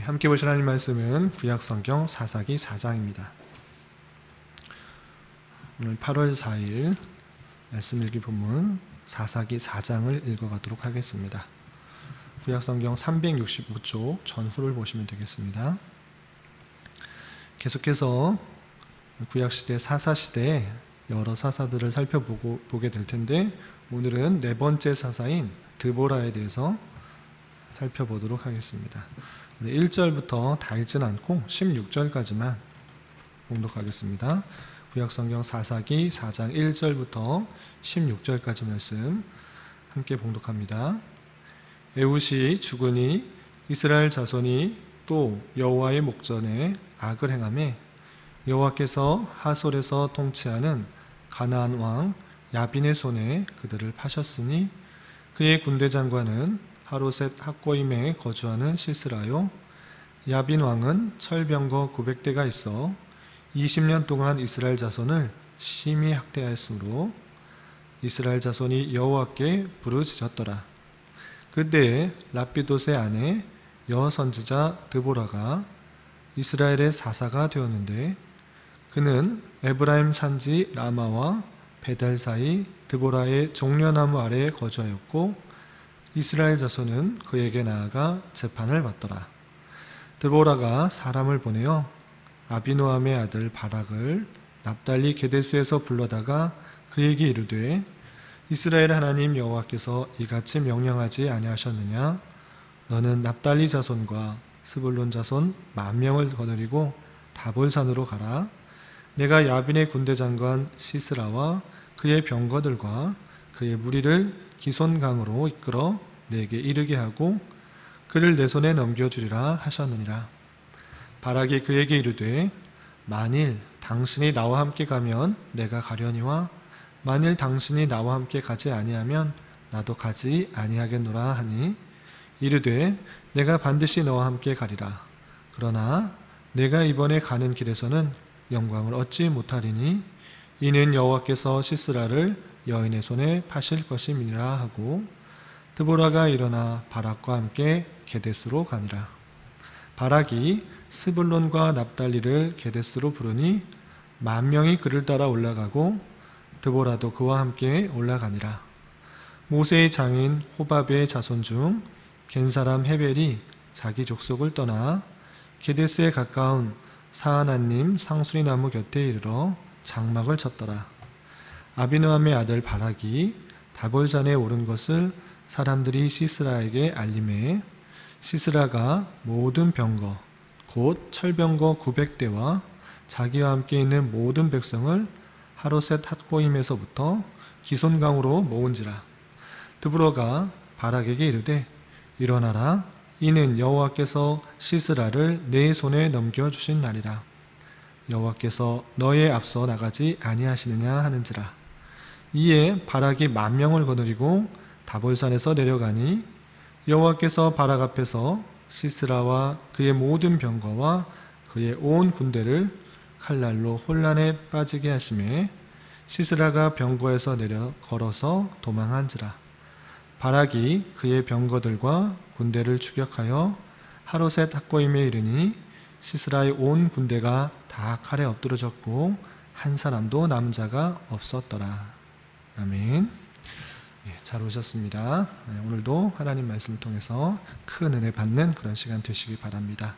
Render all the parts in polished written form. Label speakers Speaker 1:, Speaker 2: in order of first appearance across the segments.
Speaker 1: 함께 보실 하나님 말씀은 구약성경 사사기 4장입니다. 오늘 8월 4일 말씀 읽기 본문 사사기 4장을 읽어가도록 하겠습니다. 구약성경 365쪽 전후를 보시면 되겠습니다. 계속해서 구약시대 사사시대 여러 사사들을 살펴보게 될 텐데, 오늘은 네 번째 사사인 드보라에 대해서 살펴보도록 하겠습니다. 1절부터 다 읽지는 않고 16절까지만 봉독하겠습니다. 구약성경 사사기 4장 1절부터 16절까지 말씀 함께 봉독합니다. 에훗이 죽으니 이스라엘 자손이 또 여호와의 목전에 악을 행하매 여호와께서 하솔에서 통치하는 가나안 왕 야빈의 손에 그들을 파셨으니, 그의 군대 장관은 하로셋 학고임에 거주하는 시스라요, 야빈 왕은 철병거 900대가 있어 20년 동안 이스라엘 자손을 심히 학대하였으므로 이스라엘 자손이 여호와께 부르짖었더라. 그때에 랍비돗의 아내 여선지자 드보라가 이스라엘의 사사가 되었는데, 그는 에브라임 산지 라마와 베달 사이 드보라의 종려나무 아래에 거주하였고, 이스라엘 자손은 그에게 나아가 재판을 받더라. 드보라가 사람을 보내어 아비노함의 아들 바락을 납달리 게데스에서 불러다가 그에게 이르되, 이스라엘 하나님 여호와께서 이같이 명령하지 아니하셨느냐? 너는 납달리 자손과 스불론 자손 10,000명을 거느리고 다볼산으로 가라. 내가 야빈의 군대 장관 시스라와 그의 병거들과 그의 무리를 기손강으로 이끌어 내게 이르게 하고 그를 내 손에 넘겨주리라 하셨느니라. 바락이 그에게 이르되, 만일 당신이 나와 함께 가면 내가 가려니와 만일 당신이 나와 함께 가지 아니하면 나도 가지 아니하겠노라 하니, 이르되 내가 반드시 너와 함께 가리라. 그러나 내가 이번에 가는 길에서는 영광을 얻지 못하리니 이는 여호와께서 시스라를 여인의 손에 파실 것임이니라 하고, 드보라가 일어나 바락과 함께 게데스로 가니라. 바락이 스불론과 납달리를 게데스로 부르니 10,000명이 그를 따라 올라가고 드보라도 그와 함께 올라가니라. 모세의 장인 호밥의 자손 중 겐사람 헤벨이 자기 족속을 떠나 게데스에 가까운 사하나님 상수리 나무 곁에 이르러 장막을 쳤더라. 아비노함의 아들 바락이 다볼산에 오른 것을 사람들이 시스라에게 알림해 시스라가 모든 병거 곧 철병거 900대와 자기와 함께 있는 모든 백성을 하로셋 핫고임에서부터 기손강으로 모은지라. 드보라가 바락에게 이르되, 일어나라. 이는 여호와께서 시스라를 내 손에 넘겨주신 날이라. 여호와께서 너의 앞서 나가지 아니하시느냐 하는지라. 이에 바락이 10,000명을 거느리고 다볼산에서 내려가니 여호와께서 바락 앞에서 시스라와 그의 모든 병거와 그의 온 군대를 칼날로 혼란에 빠지게 하심에 시스라가 병거에서 내려 걸어서 도망한지라. 바락이 그의 병거들과 군대를 추격하여 하로셋 학고임에 이르니 시스라의 온 군대가 다 칼에 엎드러졌고 한 사람도 남은 자가 없었더라. 아멘. 잘 오셨습니다. 오늘도 하나님 말씀을 통해서 큰 은혜 받는 그런 시간 되시기 바랍니다.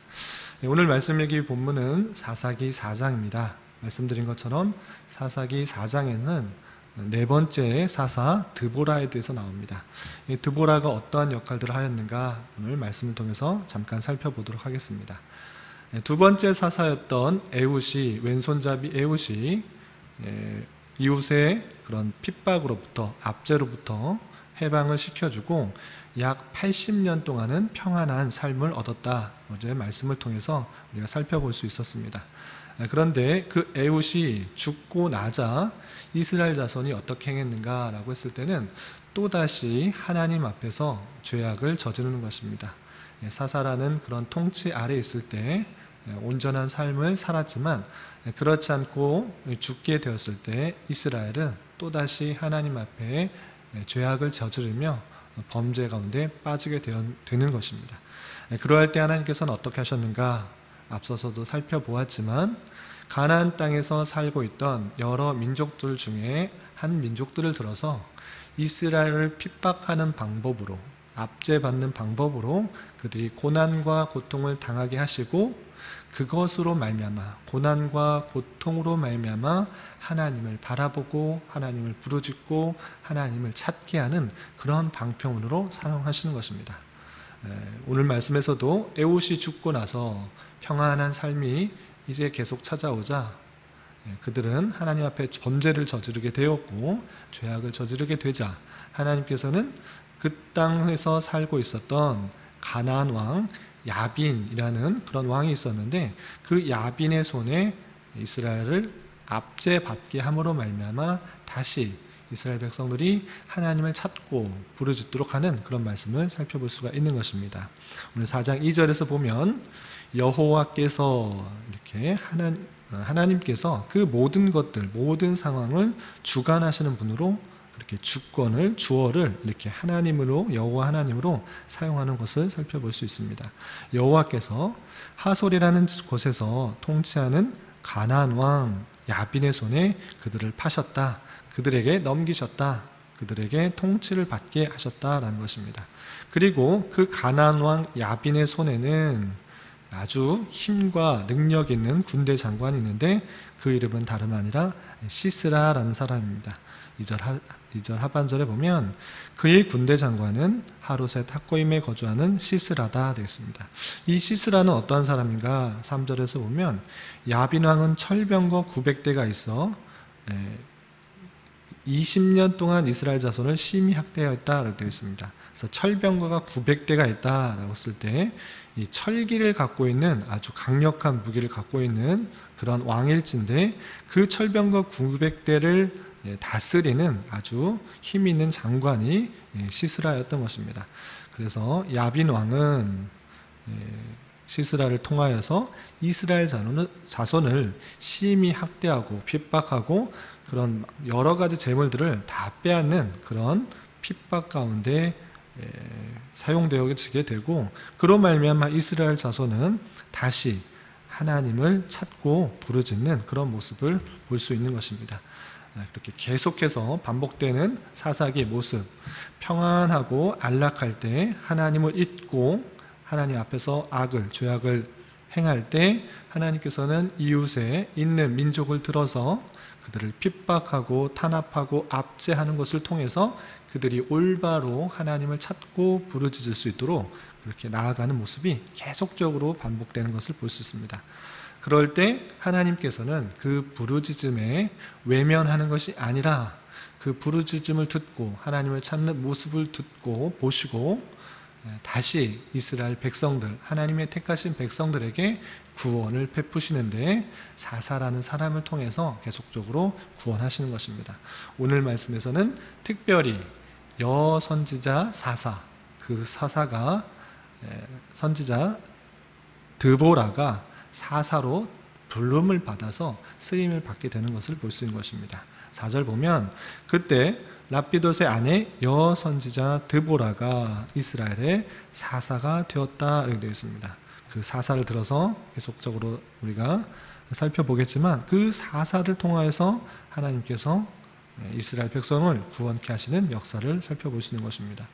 Speaker 1: 오늘 말씀 읽기 본문은 사사기 4장입니다. 말씀드린 것처럼 사사기 4장에는 네 번째 사사 드보라에 대해서 나옵니다. 드보라가 어떠한 역할들을 하였는가 오늘 말씀을 통해서 잠깐 살펴보도록 하겠습니다. 두 번째 사사였던 에훗이, 왼손잡이 에훗이 이웃의 그런 핍박으로부터, 압제로부터 해방을 시켜주고 약 80년 동안은 평안한 삶을 얻었다. 어제 말씀을 통해서 우리가 살펴볼 수 있었습니다. 그런데 그 에훗이 죽고 나자 이스라엘 자손이 어떻게 행했는가라고 했을 때는 또다시 하나님 앞에서 죄악을 저지르는 것입니다. 사사라는 그런 통치 아래 있을 때 온전한 삶을 살았지만 그렇지 않고 죽게 되었을 때 이스라엘은 또다시 하나님 앞에 죄악을 저지르며 범죄 가운데 빠지게 되는 것입니다. 그러할 때 하나님께서는 어떻게 하셨는가? 앞서서도 살펴보았지만 가나안 땅에서 살고 있던 여러 민족들 중에 한 민족들을 들어서 이스라엘을 핍박하는 방법으로, 압제받는 방법으로 그들이 고난과 고통을 당하게 하시고, 그것으로 말미암아, 고난과 고통으로 말미암아 하나님을 바라보고 하나님을 부르짖고 하나님을 찾게 하는 그런 방편으로 사용하시는 것입니다. 오늘 말씀에서도 에봇이 죽고 나서 평안한 삶이 이제 계속 찾아오자 그들은 하나님 앞에 범죄를 저지르게 되었고, 죄악을 저지르게 되자 하나님께서는 그 땅에서 살고 있었던 가나안 왕 야빈이라는 그런 왕이 있었는데, 그 야빈의 손에 이스라엘을 압제받게 함으로 말미암아 다시 이스라엘 백성들이 하나님을 찾고 부르짖도록 하는 그런 말씀을 살펴볼 수가 있는 것입니다. 오늘 4장 2절에서 보면 여호와께서 이렇게 하나님께서 그 모든 것들, 모든 상황을 주관하시는 분으로 이렇게 주어를 이렇게 하나님으로, 여호와 하나님으로 사용하는 것을 살펴볼 수 있습니다. 여호와께서 하솔이라는 곳에서 통치하는 가나안 왕 야빈의 손에 그들을 파셨다, 그들에게 넘기셨다, 그들에게 통치를 받게 하셨다라는 것입니다. 그리고 그 가나안 왕 야빈의 손에는 아주 힘과 능력 있는 군대 장관이 있는데, 그 이름은 다름 아니라 시스라라는 사람입니다. 2절 하반절에 보면 그의 군대 장관은 하루셋 학고임에 거주하는 시스라다 되겠습니다. 이 시스라는 어떠한 사람인가? 3절에서 보면 야빈 왕은 철병거 900대가 있어 20년 동안 이스라엘 자손을 심히 학대하였다라고 되어 있습니다. 그래서 철병거가 900대가 있다라고 했을 때 이 철기를 갖고 있는 아주 강력한 무기를 갖고 있는 그런 왕일진데, 그 철병거 900대를 다스리는 아주 힘 있는 장관이 시스라였던 것입니다. 그래서 야빈 왕은 시스라를 통하여서 이스라엘 자손을 심히 학대하고 핍박하고 그런 여러 가지 재물들을 다 빼앗는 그런 핍박 가운데 사용되어지게 되고, 그로 말미암아 이스라엘 자손은 다시 하나님을 찾고 부르짖는 그런 모습을 볼 수 있는 것입니다. 그렇게 계속해서 반복되는 사사기의 모습, 평안하고 안락할 때 하나님을 잊고 하나님 앞에서 죄악을 행할 때 하나님께서는 이웃에 있는 민족을 들어서 그들을 핍박하고 탄압하고 압제하는 것을 통해서 그들이 올바로 하나님을 찾고 부르짖을 수 있도록 그렇게 나아가는 모습이 계속적으로 반복되는 것을 볼 수 있습니다. 그럴 때 하나님께서는 그 부르짖음에 외면하는 것이 아니라 그 부르짖음을 듣고 하나님을 찾는 모습을 듣고 보시고 다시 이스라엘 백성들, 하나님의 택하신 백성들에게 구원을 베푸시는데 사사라는 사람을 통해서 계속적으로 구원하시는 것입니다. 오늘 말씀에서는 특별히 여선지자 사사, 그 사사가 선지자 드보라가 사사로 부름을 받아서 쓰임을 받게 되는 것을 볼 수 있는 것입니다. 4절 보면 그때 랍비돗의 아내 여선지자 드보라가 이스라엘의 사사가 되었다 이렇게 되어 있습니다. 그 사사를 들어서 계속적으로 우리가 살펴보겠지만 그 사사를 통하여서 하나님께서 이스라엘 백성을 구원케 하시는 역사를 살펴볼 수 있는 것입니다.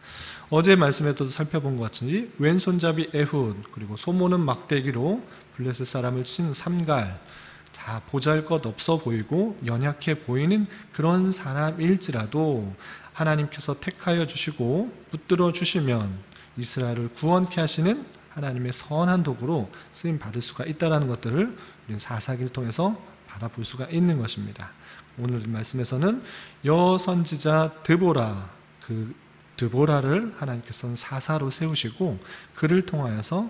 Speaker 1: 어제 말씀에도 살펴본 것 같이 왼손잡이 에훗, 그리고 소모는 막대기로 블레셋 사람을 친 삼갈, 다 보잘것없어 보이고 연약해 보이는 그런 사람일지라도 하나님께서 택하여 주시고 붙들어 주시면 이스라엘을 구원케 하시는 하나님의 선한 도구로 쓰임 받을 수가 있다는 것들을 우리는 사사기를 통해서 바라볼 수가 있는 것입니다. 오늘 말씀에서는 여선지자 드보라, 그 드보라를 하나님께서는 사사로 세우시고 그를 통하여서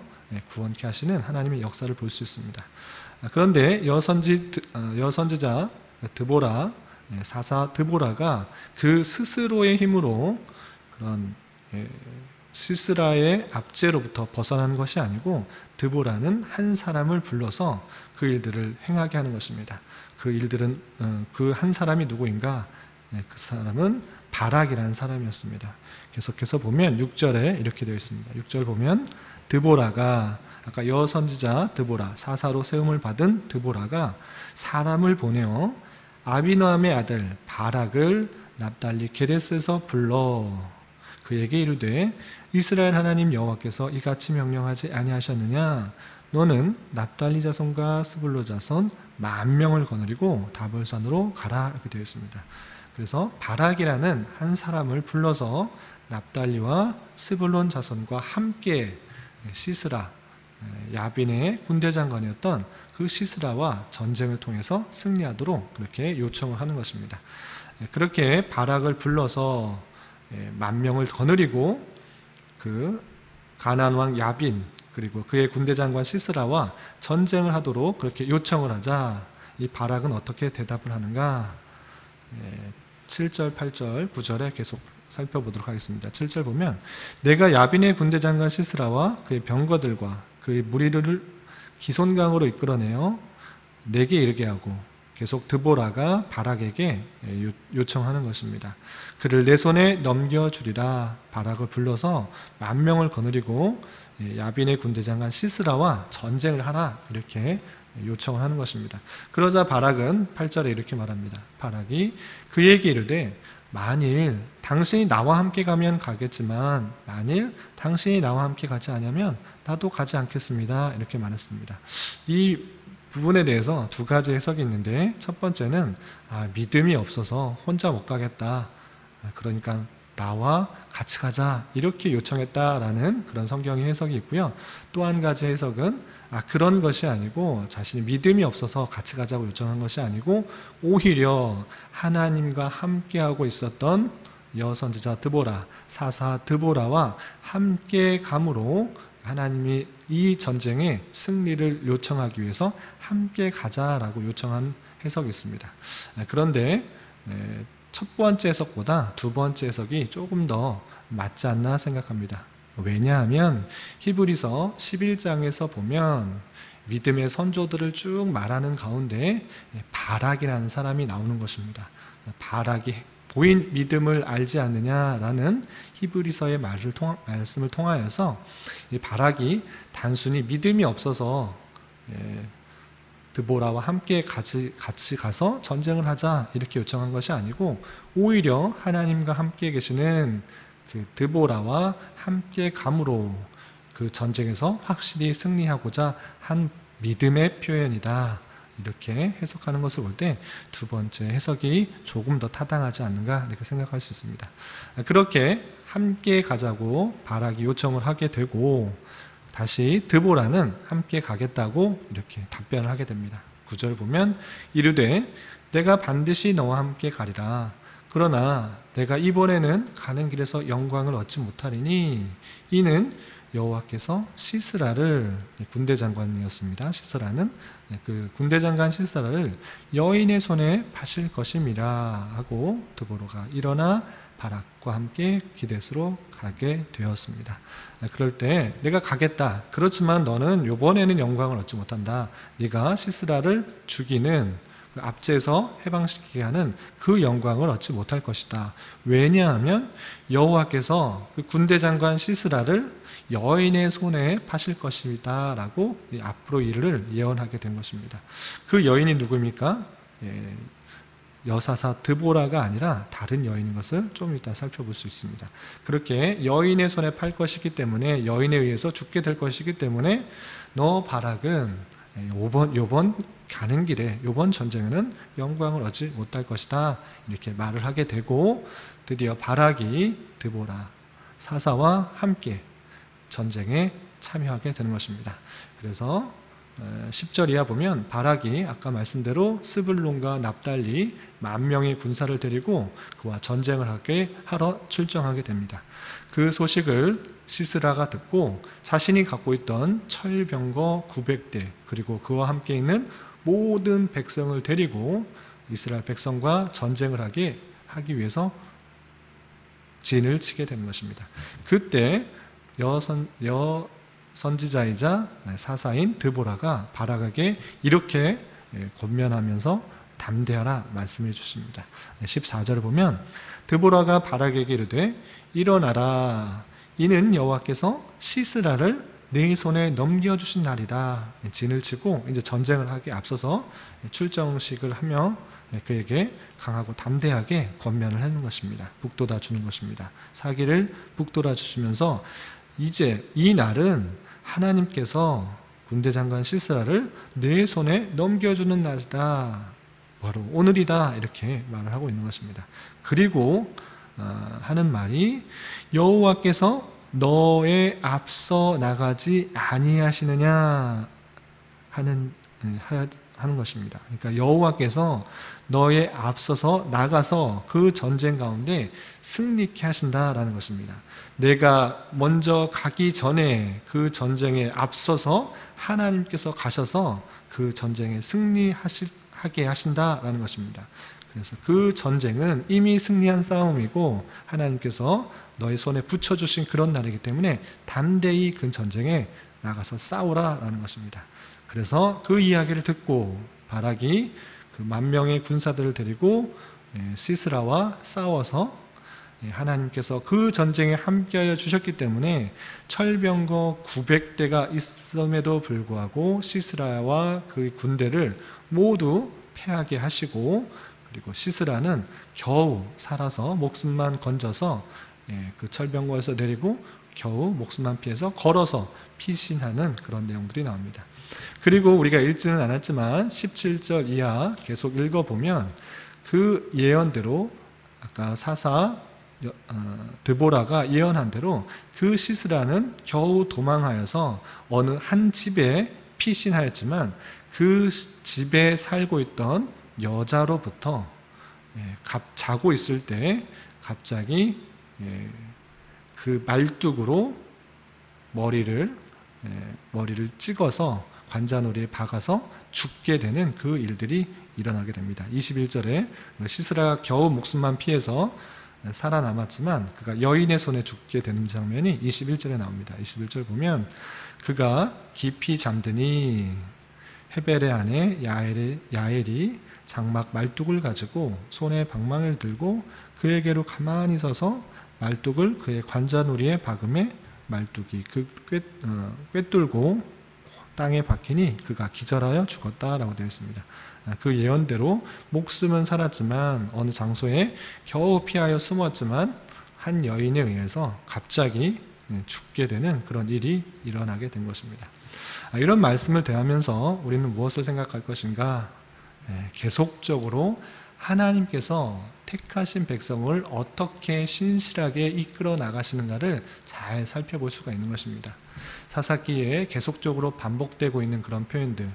Speaker 1: 구원케 하시는 하나님의 역사를 볼 수 있습니다. 그런데 여선지자 드보라, 사사 드보라가 그 스스로의 힘으로 그런 시스라의 압제로부터 벗어나는 것이 아니고 드보라는 한 사람을 불러서 그 일들을 행하게 하는 것입니다. 그 일들은 그 한 사람이 누구인가? 그 사람은 바락이라는 사람이었습니다. 계속해서 보면 6절에 이렇게 되어 있습니다. 6절 보면 드보라가 아까 여선지자 드보라, 사사로 세움을 받은 드보라가 사람을 보내어 아비노함의 아들 바락을 납달리 게데스에서 불러 그에게 이르되 이스라엘 하나님 여호와께서 이같이 명령하지 아니하셨느냐? 너는 납달리 자손과 스불로 자손 10,000명을 거느리고 다볼산으로 가라 이렇게 되어 있습니다. 그래서 바락이라는 한 사람을 불러서 납달리와 스불론 자손과 함께 시스라 야빈의 군대 장관이었던 그 시스라와 전쟁을 통해서 승리하도록 그렇게 요청을 하는 것입니다. 그렇게 바락을 불러서 10,000명을 거느리고 그 가나안 왕 야빈 그리고 그의 군대 장관 시스라와 전쟁을 하도록 그렇게 요청을 하자 이 바락은 어떻게 대답을 하는가? 7절, 8절, 9절에 계속 살펴보도록 하겠습니다. 7절 보면 내가 야빈의 군대 장관 시스라와 그의 병거들과 그의 무리를 기손강으로 이끌어내어 내게 이르게 하고 계속 드보라가 바락에게 요청하는 것입니다. 그를 내 손에 넘겨주리라. 바락을 불러서 10,000명을 거느리고 야빈의 군대 장관 시스라와 전쟁을 하라 이렇게 요청을 하는 것입니다. 그러자 바락은 8절에 이렇게 말합니다. 바락이 그에게 이르되 만일 당신이 나와 함께 가면 가겠지만 만일 당신이 나와 함께 가지 않으면 나도 가지 않겠습니다. 이렇게 말했습니다. 이 부분에 대해서 두 가지 해석이 있는데 첫 번째는 믿음이 없어서 혼자 못 가겠다. 그러니까 나와 같이 가자 이렇게 요청했다라는 그런 성경의 해석이 있고요. 또 한 가지 해석은 그런 것이 아니고 자신이 믿음이 없어서 같이 가자고 요청한 것이 아니고 오히려 하나님과 함께하고 있었던 여선지자 드보라, 사사 드보라와 함께 감으로 하나님이 이 전쟁에 승리를 요청하기 위해서 함께 가자라고 요청한 해석이 있습니다. 그런데 첫 번째 해석보다 두 번째 해석이 조금 더 맞지 않나 생각합니다. 왜냐하면 히브리서 11장에서 보면 믿음의 선조들을 쭉 말하는 가운데 바락이라는 사람이 나오는 것입니다. 바락이 보인 믿음을 알지 않느냐라는 히브리서의 말씀을 통하여서 이 바락이 단순히 믿음이 없어서 드보라와 함께 같이 가서 전쟁을 하자 이렇게 요청한 것이 아니고 오히려 하나님과 함께 계시는 그 드보라와 함께 감으로 그 전쟁에서 확실히 승리하고자 한 믿음의 표현이다. 이렇게 해석하는 것을 볼 때 두 번째 해석이 조금 더 타당하지 않는가 이렇게 생각할 수 있습니다. 그렇게 함께 가자고 바락이 요청을 하게 되고 다시 드보라는 함께 가겠다고 이렇게 답변을 하게 됩니다. 9절 보면 이르되 내가 반드시 너와 함께 가리라. 그러나 내가 이번에는 가는 길에서 영광을 얻지 못하리니 이는 여호와께서 시스라를 군대 장관이었습니다. 시스라는 그 군대 장관 시스라를 여인의 손에 파실 것임이라 하고 드보라가 일어나 바락과 함께 기뎃으로 가게 되었습니다. 그럴 때 내가 가겠다. 그렇지만 너는 이번에는 영광을 얻지 못한다. 네가 시스라를 죽이는 그 압제에서 해방시키게 하는 그 영광을 얻지 못할 것이다. 왜냐하면 여호와께서 그 군대 장관 시스라를 여인의 손에 파실 것이다 라고 앞으로 일을 예언하게 된 것입니다. 그 여인이 누구입니까? 여사사 드보라가 아니라 다른 여인인 것을 좀 이따 살펴볼 수 있습니다. 그렇게 여인의 손에 팔 것이기 때문에 여인에 의해서 죽게 될 것이기 때문에 너 바락은 요번 가는 길에 요번 전쟁에는 영광을 얻지 못할 것이다 이렇게 말을 하게 되고 드디어 바락이 드보라 사사와 함께 전쟁에 참여하게 되는 것입니다. 그래서 10절 이하 보면 바락이 아까 말씀대로 스불론과 납달리 10,000명의 군사를 데리고 그와 전쟁을 하러 출정하게 됩니다. 그 소식을 시스라가 듣고 자신이 갖고 있던 철병거 900대 그리고 그와 함께 있는 모든 백성을 데리고 이스라엘 백성과 전쟁을 하기 위해서 진을 치게 되는 것입니다. 그때 선지자이자 사사인 드보라가 바락에게 이렇게 권면하면서 담대하라 말씀해 주십니다. 14절을 보면 드보라가 바락에게 이르되 일어나라 이는 여호와께서 시스라를 내 손에 넘겨주신 날이다. 진을 치고 이제 전쟁을 하기 앞서서 출정식을 하며 그에게 강하고 담대하게 권면을 하는 것입니다. 북돋아 주는 것입니다. 사기를 북돋아 주시면서 이제 이 날은 하나님께서 군대 장관 시스라를 내 손에 넘겨주는 날이다. 바로 오늘이다. 이렇게 말을 하고 있는 것입니다. 그리고 하는 말이 여호와께서 너의 앞서 나가지 아니하시느냐 하는 것입니다. 그러니까 여호와께서 너의 앞서서 나가서 그 전쟁 가운데 승리케 하신다라는 것입니다. 내가 먼저 가기 전에 그 전쟁에 앞서서 하나님께서 가셔서 그 전쟁에 승리하게 하신다라는 것입니다. 그래서 그 전쟁은 이미 승리한 싸움이고 하나님께서 너의 손에 붙여주신 그런 날이기 때문에 담대히 그 전쟁에 나가서 싸우라라는 것입니다. 그래서 그 이야기를 듣고 바락이 그 10,000명의 군사들을 데리고 시스라와 싸워서 하나님께서 그 전쟁에 함께하여 주셨기 때문에 철병거 900대가 있음에도 불구하고 시스라와 그 군대를 모두 패하게 하시고, 그리고 시스라는 겨우 살아서 목숨만 건져서 그 철병거에서 내리고 겨우 목숨만 피해서 걸어서 피신하는 그런 내용들이 나옵니다. 그리고 우리가 읽지는 않았지만 17절 이하 계속 읽어보면 그 예언대로 아까 사사 드보라가 예언한 대로 그 시스라는 겨우 도망하여서 어느 한 집에 피신하였지만 그 집에 살고 있던 여자로부터 자고 있을 때 갑자기 그 말뚝으로 머리를 찍어서 관자놀이에 박아서 죽게 되는 그 일들이 일어나게 됩니다. 21절에 시스라가 겨우 목숨만 피해서 살아남았지만 그가 여인의 손에 죽게 되는 장면이 21절에 나옵니다. 21절 보면 그가 깊이 잠드니 헤벨의 아내 야엘이 장막 말뚝을 가지고 손에 방망이를 들고 그에게로 가만히 서서 말뚝을 그의 관자놀이에 박음에 말뚝이 꿰뚫고 땅에 박히니 그가 기절하여 죽었다라고 되어 있습니다. 그 예언대로 목숨은 살았지만 어느 장소에 겨우 피하여 숨었지만 한 여인에 의해서 갑자기 죽게 되는 그런 일이 일어나게 된 것입니다. 이런 말씀을 대하면서 우리는 무엇을 생각할 것인가? 계속적으로 하나님께서 택하신 백성을 어떻게 신실하게 이끌어 나가시는가를 잘 살펴볼 수가 있는 것입니다. 사사기에 계속적으로 반복되고 있는 그런 표현들,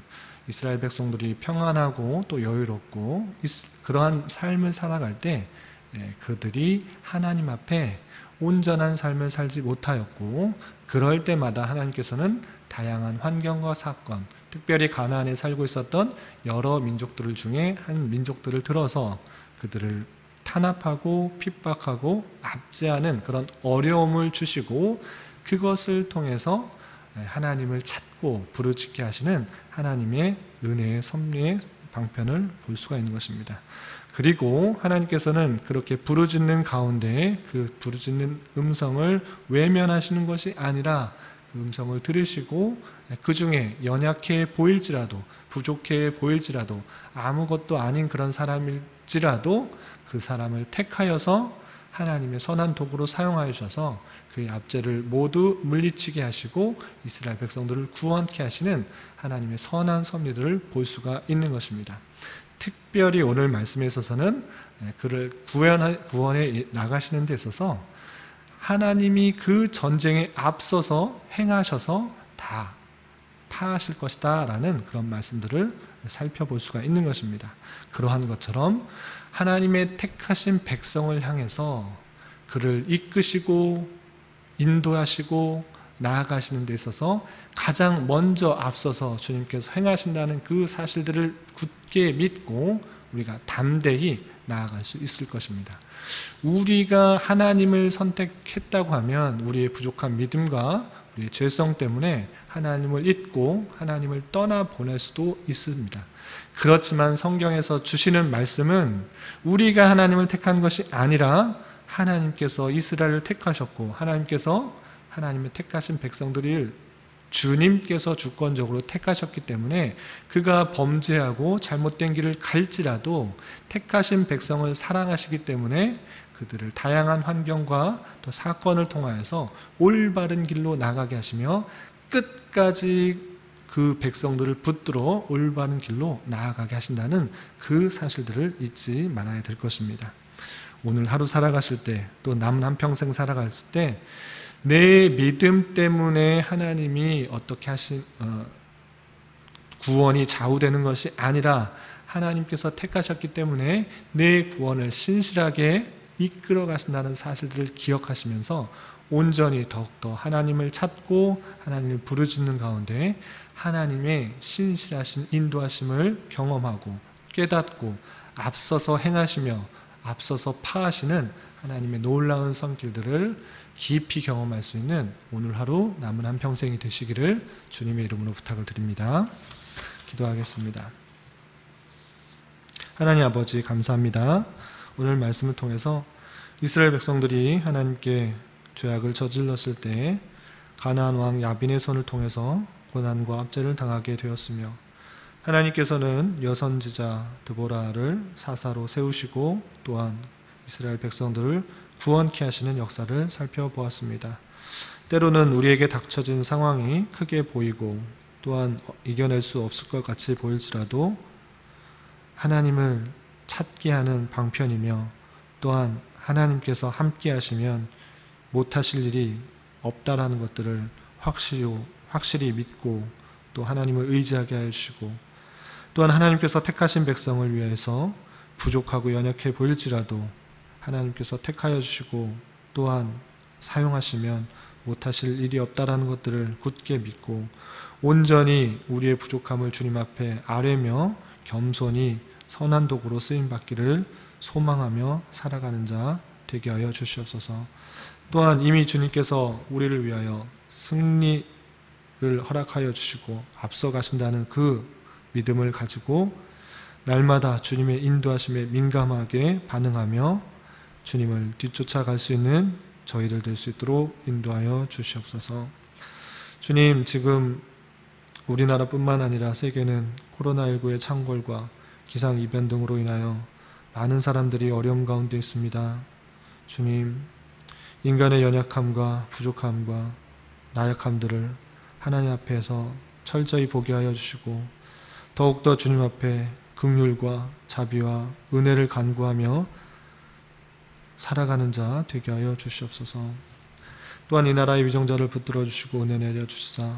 Speaker 1: 이스라엘 백성들이 평안하고 또 여유롭고 그러한 삶을 살아갈 때 그들이 하나님 앞에 온전한 삶을 살지 못하였고, 그럴 때마다 하나님께서는 다양한 환경과 사건, 특별히 가나안에 살고 있었던 여러 민족들 중에 한 민족들을 들어서 그들을 탄압하고 핍박하고 압제하는 그런 어려움을 주시고, 그것을 통해서 하나님을 찾고 부르짖게 하시는 하나님의 은혜의 섭리의 방편을 볼 수가 있는 것입니다. 그리고 하나님께서는 그렇게 부르짖는 가운데 그 부르짖는 음성을 외면하시는 것이 아니라 그 음성을 들으시고 그 중에 연약해 보일지라도 부족해 보일지라도 아무것도 아닌 그런 사람일지라도 그 사람을 택하여서 하나님의 선한 도구로 사용하여 주셔서 그의 압제를 모두 물리치게 하시고 이스라엘 백성들을 구원케 하시는 하나님의 선한 섭리들을 볼 수가 있는 것입니다. 특별히 오늘 말씀에 있어서는 그를 구원해 나가시는 데 있어서 하나님이 그 전쟁에 앞서서 행하셔서 다 파하실 것이다 라는 그런 말씀들을 살펴볼 수가 있는 것입니다. 그러한 것처럼 하나님의 택하신 백성을 향해서 그를 이끄시고 인도하시고 나아가시는 데 있어서 가장 먼저 앞서서 주님께서 행하신다는 그 사실들을 굳게 믿고 우리가 담대히 나아갈 수 있을 것입니다. 우리가 하나님을 선택했다고 하면 우리의 부족한 믿음과 우리의 죄성 때문에 하나님을 잊고 하나님을 떠나보낼 수도 있습니다. 그렇지만 성경에서 주시는 말씀은 우리가 하나님을 택한 것이 아니라 하나님께서 이스라엘을 택하셨고 하나님께서 하나님의 택하신 백성들을 주님께서 주권적으로 택하셨기 때문에 그가 범죄하고 잘못된 길을 갈지라도 택하신 백성을 사랑하시기 때문에 그들을 다양한 환경과 또 사건을 통하여서 올바른 길로 나가게 하시며 끝까지 그 백성들을 붙들어 올바른 길로 나아가게 하신다는 그 사실들을 잊지 말아야 될 것입니다. 오늘 하루 살아가실 때, 또 남은 한평생 살아갔을 때 내 믿음 때문에 하나님이 어떻게 구원이 좌우되는 것이 아니라 하나님께서 택하셨기 때문에 내 구원을 신실하게 이끌어 가신다는 사실들을 기억하시면서 온전히 더욱더 하나님을 찾고 하나님을 부르짖는 가운데 하나님의 신실하신 인도하심을 경험하고 깨닫고 앞서서 행하시며 앞서서 파하시는 하나님의 놀라운 손길들을 깊이 경험할 수 있는 오늘 하루 남은 한평생이 되시기를 주님의 이름으로 부탁을 드립니다. 기도하겠습니다. 하나님 아버지 감사합니다. 오늘 말씀을 통해서 이스라엘 백성들이 하나님께 죄악을 저질렀을 때 가나안 왕 야빈의 손을 통해서 고난과 압제를 당하게 되었으며 하나님께서는 여선지자 드보라를 사사로 세우시고 또한 이스라엘 백성들을 구원케 하시는 역사를 살펴보았습니다. 때로는 우리에게 닥쳐진 상황이 크게 보이고 또한 이겨낼 수 없을 것 같이 보일지라도 하나님을 찾게 하는 방편이며 또한 하나님께서 함께 하시면 못하실 일이 없다라는 것들을 확실히 믿고 또 하나님을 의지하게 하여 주시고 또한 하나님께서 택하신 백성을 위해서 부족하고 연약해 보일지라도 하나님께서 택하여 주시고 또한 사용하시면 못하실 일이 없다라는 것들을 굳게 믿고 온전히 우리의 부족함을 주님 앞에 아뢰며 겸손히 선한 도구로 쓰임받기를 소망하며 살아가는 자 되게 하여 주시옵소서. 또한 이미 주님께서 우리를 위하여 승리를 허락하여 주시고 앞서 가신다는 그 믿음을 가지고 날마다 주님의 인도하심에 민감하게 반응하며 주님을 뒤쫓아갈 수 있는 저희들 될 수 있도록 인도하여 주시옵소서. 주님, 지금 우리나라뿐만 아니라 세계는 코로나19의 창궐과 기상이변 등으로 인하여 많은 사람들이 어려움 가운데 있습니다. 주님, 인간의 연약함과 부족함과 나약함들을 하나님 앞에서 철저히 보게 하여 주시고 더욱더 주님 앞에 긍휼과 자비와 은혜를 간구하며 살아가는 자 되게 하여 주시옵소서. 또한 이 나라의 위정자를 붙들어 주시고 은혜 내려 주시사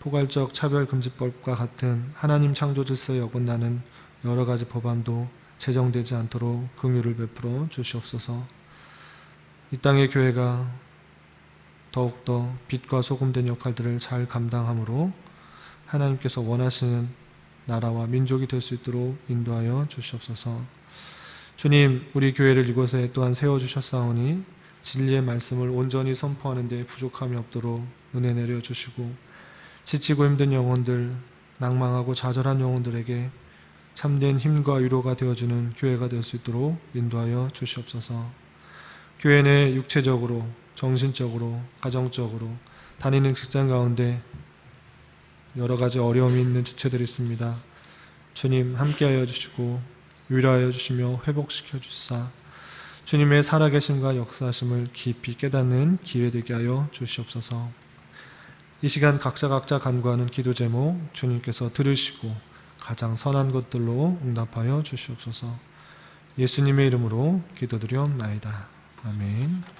Speaker 1: 포괄적 차별금지법과 같은 하나님 창조 질서에 어긋나는 여러 가지 법안도 제정되지 않도록 긍휼을 베풀어 주시옵소서. 이 땅의 교회가 더욱더 빛과 소금된 역할들을 잘 감당함으로 하나님께서 원하시는 나라와 민족이 될 수 있도록 인도하여 주시옵소서. 주님, 우리 교회를 이곳에 또한 세워주셨사오니 진리의 말씀을 온전히 선포하는 데 부족함이 없도록 은혜 내려주시고 지치고 힘든 영혼들, 낭망하고 좌절한 영혼들에게 참된 힘과 위로가 되어주는 교회가 될 수 있도록 인도하여 주시옵소서. 교회 내 육체적으로, 정신적으로, 가정적으로 다니는 직장 가운데 여러 가지 어려움이 있는 지체들이 있습니다. 주님 함께하여 주시고 위로하여 주시며 회복시켜 주시사 주님의 살아계심과 역사하심을 깊이 깨닫는 기회 되게 하여 주시옵소서. 이 시간 각자 간구하는 기도 제목 주님께서 들으시고 가장 선한 것들로 응답하여 주시옵소서. 예수님의 이름으로 기도드리옵나이다. 아멘.